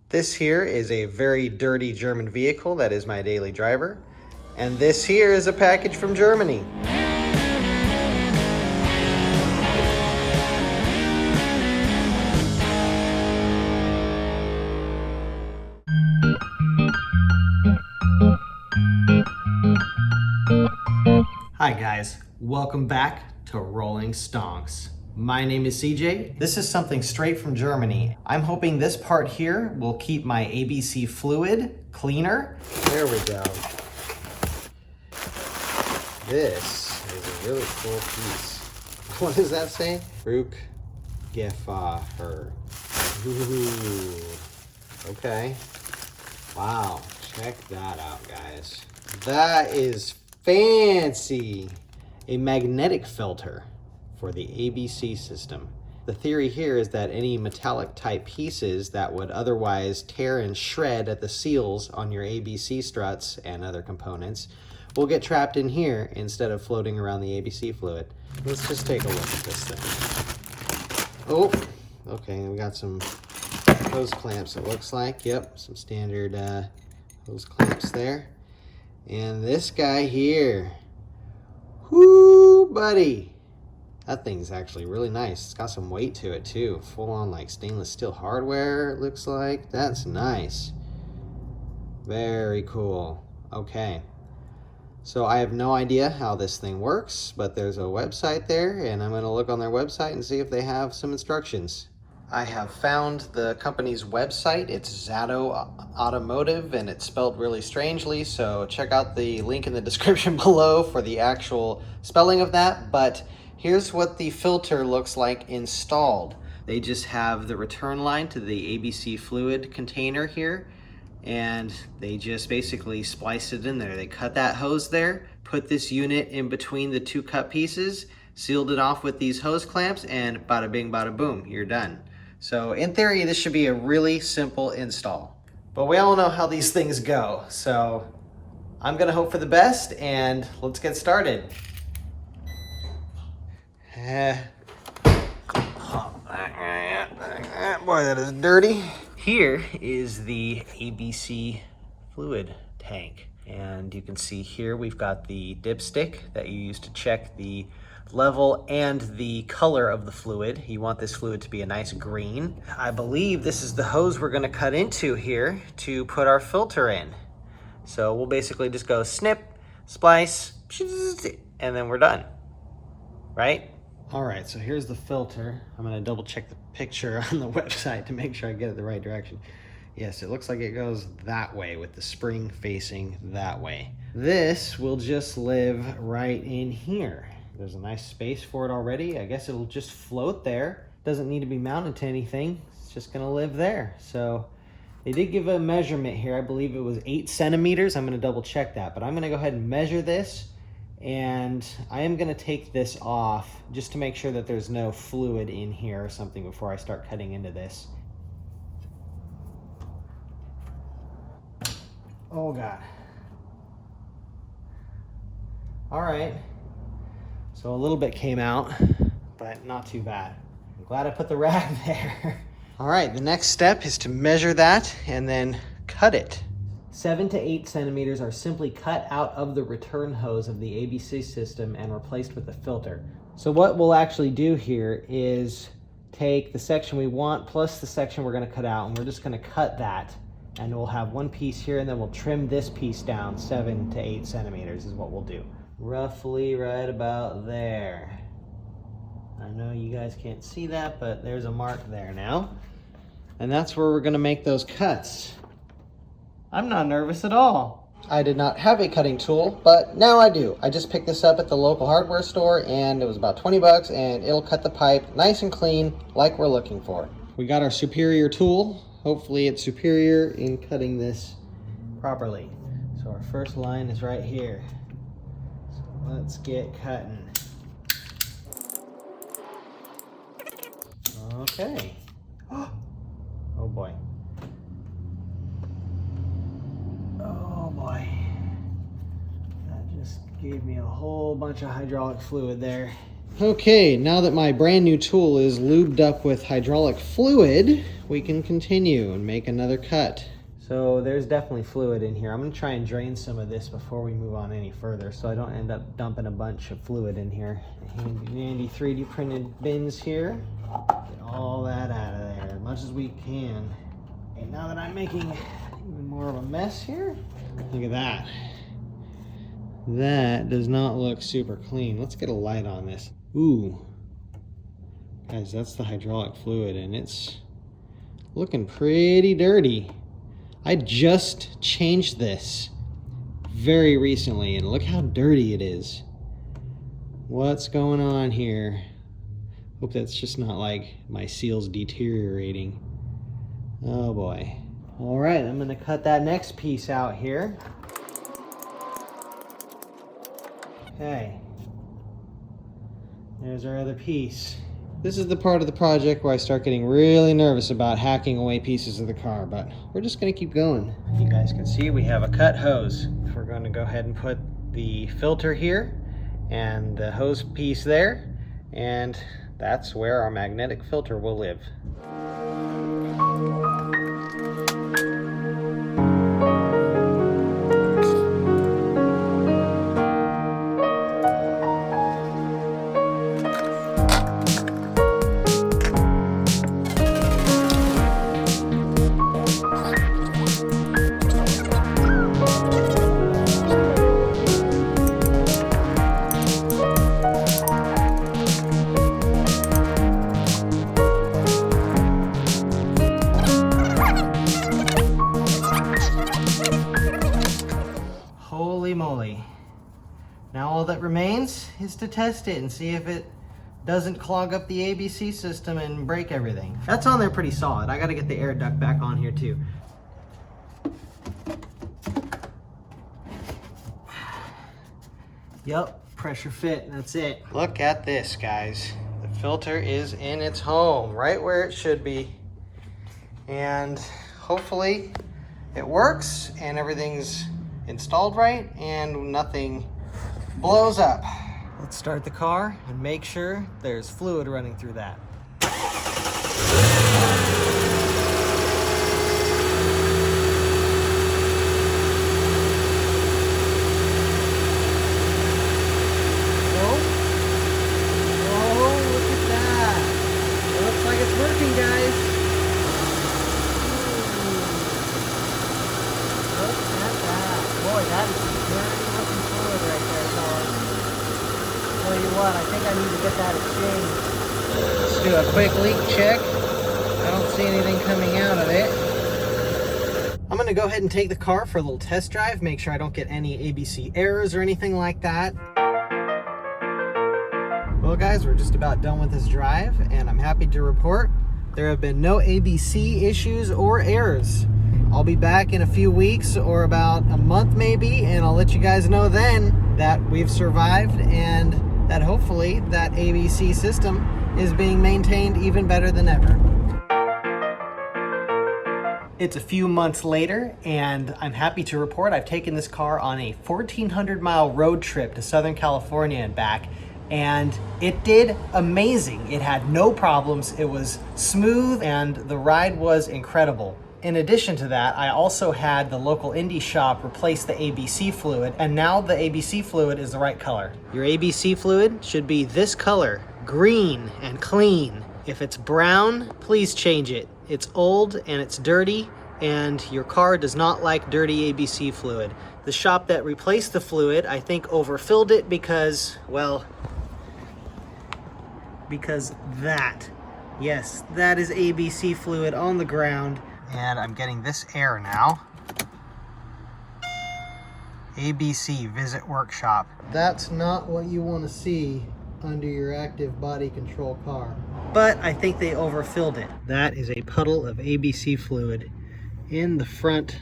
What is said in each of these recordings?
This here is a very dirty German vehicle that is my daily driver. And this here is a package from Germany. Hi guys, welcome back to Rolling Stonks. My name is CJ. This is something straight from Germany. I'm hoping this part here will keep my ABC fluid cleaner. There we go. This is a really cool piece. What does that say? Rückgefahren. Ooh. Okay. Wow, check that out, guys. That is fancy. A magnetic filter for the ABC system. The theory here is that any metallic type pieces that would otherwise tear and shred at the seals on your ABC struts and other components will get trapped in here instead of floating around the ABC fluid. Let's just take a look at this thing. Oh, okay, we got some hose clamps, it looks like. Yep, some standard hose clamps there. And this guy here. Whoo, buddy. That thing's actually really nice. It's got some weight to it too. Full on like stainless steel hardware, it looks like. That's nice. Very cool. Okay. So I have no idea how this thing works, but there's a website there and I'm gonna look on their website and see if they have some instructions. I have found the company's website. It's Zato Automotive and it's spelled really strangely, so check out the link in the description below for the actual spelling of that. But here's what the filter looks like installed. They just have the return line to the ABC fluid container here, and they just basically splice it in there. They cut that hose there, put this unit in between the two cut pieces, sealed it off with these hose clamps, and bada bing, bada boom, you're done. So in theory, this should be a really simple install. But we all know how these things go, so I'm gonna hope for the best, and let's get started. Boy, that is dirty. Here is the ABC fluid tank. And you can see here we've got the dipstick that you use to check the level and the color of the fluid. You want this fluid to be a nice green. I believe this is the hose we're gonna cut into here to put our filter in. So we'll basically just go snip, splice, and then we're done, right? All right, so here's the filter. I'm gonna double check the picture on the website to make sure I get it the right direction. Yes, it looks like it goes that way with the spring facing that way. This will just live right in here. There's a nice space for it already. I guess it'll just float there. Doesn't need to be mounted to anything. It's just gonna live there. So they did give a measurement here. I believe it was 8 centimeters. I'm gonna double check that, but I'm gonna go ahead and measure this, and I am gonna take this off just to make sure that there's no fluid in here or something before I start cutting into this. Oh God. All right. So a little bit came out, but not too bad. I'm glad I put the rag there. All right, the next step is to measure that and then cut it. 7 to 8 centimeters are simply cut out of the return hose of the ABC system and replaced with the filter. So what we'll actually do here is take the section we want plus the section we're gonna cut out, and we're just gonna cut that, and we'll have one piece here, and then we'll trim this piece down 7 to 8 centimeters is what we'll do. Roughly right about there. I know you guys can't see that, but there's a mark there now. And that's where we're gonna make those cuts. I'm not nervous at all. I did not have a cutting tool, but now I do. I just picked this up at the local hardware store and it was about 20 bucks and it'll cut the pipe nice and clean like we're looking for. We got our superior tool. Hopefully it's superior in cutting this properly. So our first line is right here. Let's get cutting. Okay. Oh boy. Oh boy. That just gave me a whole bunch of hydraulic fluid there. Okay, now that my brand new tool is lubed up with hydraulic fluid, we can continue and make another cut. So there's definitely fluid in here. I'm gonna try and drain some of this before we move on any further so I don't end up dumping a bunch of fluid in here. Handy dandy 3D printed bins here. Get all that out of there as much as we can. And now that I'm making even more of a mess here, look at that. That does not look super clean. Let's get a light on this. Ooh. Guys, that's the hydraulic fluid and it's looking pretty dirty. I just changed this very recently and look how dirty it is. What's going on here? Hope that's just not like my seals deteriorating. Oh boy. All right, I'm gonna cut that next piece out here. Okay. There's our other piece. This is the part of the project where I start getting really nervous about hacking away pieces of the car, but we're just gonna keep going. You guys can see we have a cut hose. We're gonna go ahead and put the filter here and the hose piece there, and that's where our magnetic filter will live. Holy moly. Now all that remains is to test it and see if it doesn't clog up the ABC system and break everything. That's on there pretty solid. I gotta get the air duct back on here too. Yup, pressure fit, that's it. Look at this, guys. The filter is in its home, right where it should be. And hopefully it works and everything's installed right and nothing blows up. Let's start the car and make sure there's fluid running through that. Oh, look at that. It looks like it's working, guys. Look at that. Boy, that is some dirty looking fluid right there, fellas. Tell you what, I think I need to get that exchanged. Let's do a quick leak check. I don't see anything coming out of it. I'm gonna go ahead and take the car for a little test drive, make sure I don't get any ABC errors or anything like that. Well guys, we're just about done with this drive and I'm happy to report there have been no ABC issues or errors. I'll be back in a few weeks or about a month maybe, and I'll let you guys know then that we've survived and that hopefully that ABC system is being maintained even better than ever. It's a few months later and I'm happy to report I've taken this car on a 1,400-mile road trip to Southern California and back, and it did amazing. It had no problems, it was smooth, and the ride was incredible. In addition to that, I also had the local indie shop replace the ABC fluid, and now the ABC fluid is the right color. Your ABC fluid should be this color, green and clean. If it's brown, please change it. It's old and it's dirty, and your car does not like dirty ABC fluid. The shop that replaced the fluid, I think, overfilled it because, well, because that. Yes, that is ABC fluid on the ground. And I'm getting this air now. ABC, visit workshop. That's not what you want to see under your active body control car. But I think they overfilled it. That is a puddle of ABC fluid in the front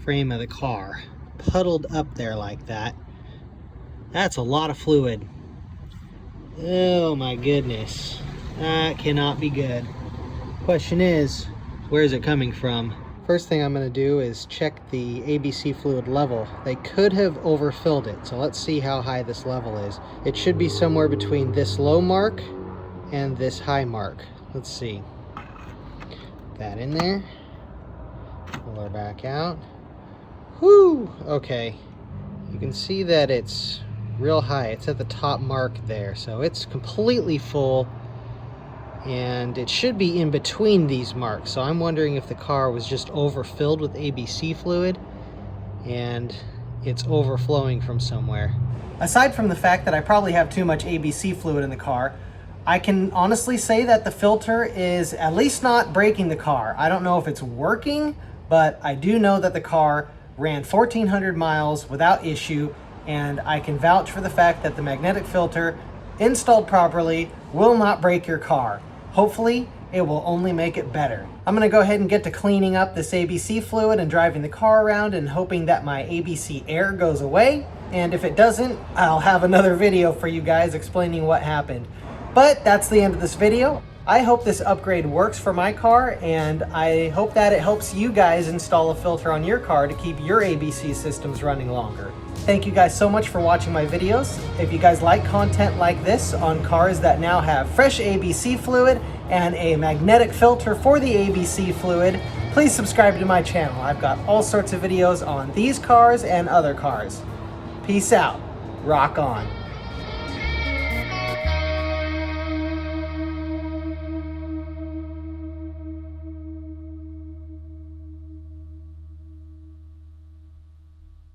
frame of the car. Puddled up there like that. That's a lot of fluid. Oh my goodness. That cannot be good. Question is, where is it coming from? First thing I'm going to do is check the ABC fluid level. They could have overfilled it, so let's see how high this level is. It should be somewhere between this low mark and this high mark. Let's see. Put that in there. Pull her back out. Whoo! Okay. You can see that it's real high. It's at the top mark there, so it's completely full. And it should be in between these marks. So I'm wondering if the car was just overfilled with ABC fluid and it's overflowing from somewhere. Aside from the fact that I probably have too much ABC fluid in the car, I can honestly say that the filter is at least not breaking the car. I don't know if it's working, but I do know that the car ran 1,400 miles without issue, and I can vouch for the fact that the magnetic filter, installed properly, will not break your car. Hopefully, it will only make it better. I'm gonna go ahead and get to cleaning up this ABC fluid and driving the car around and hoping that my ABC air goes away. And if it doesn't, I'll have another video for you guys explaining what happened. But that's the end of this video. I hope this upgrade works for my car, and I hope that it helps you guys install a filter on your car to keep your ABC systems running longer. Thank you guys so much for watching my videos. If you guys like content like this on cars that now have fresh ABC fluid and a magnetic filter for the ABC fluid, please subscribe to my channel. I've got all sorts of videos on these cars and other cars. Peace out. Rock on.